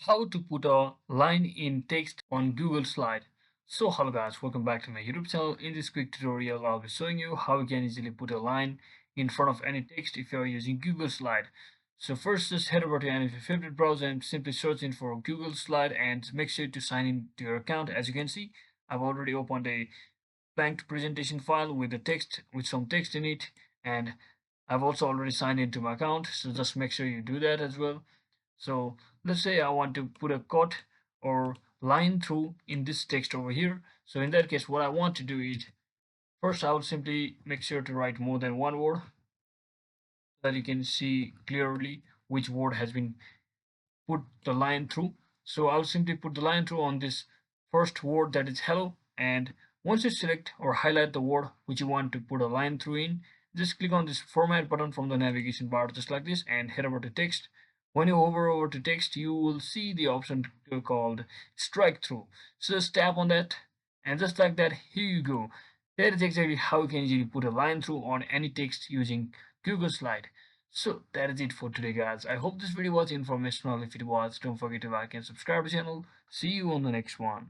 How to put a line in text on Google Slide. So hello guys, welcome back to my YouTube channel. In this quick tutorial I'll be showing you how you can easily put a line in front of any text if you're using Google Slide. So first, just head over to any of your favorite browser and simply search in for Google Slide and make sure to sign in to your account. As you can see, I've already opened a blank presentation file with the text with some text in it, and I've also already signed into my account, so just make sure you do that as well. So let's say I want to put a quote or line through in this text over here. So in that case, what I want to do is first I will simply make sure to write more than one word so that you can see clearly which word has been put the line through. So I'll simply put the line through on this first word, that is hello, and once you select or highlight the word which you want to put a line through in, just click on this format button from the navigation bar just like this and head over to text. When you hover over to text, you will see the option called strike through. So just tap on that, and just like that, here you go. That is exactly how you can easily put a line through on any text using Google Slide. So that is it for today guys. I hope this video was informational. If it was, don't forget to like and subscribe to the channel. See you on the next one.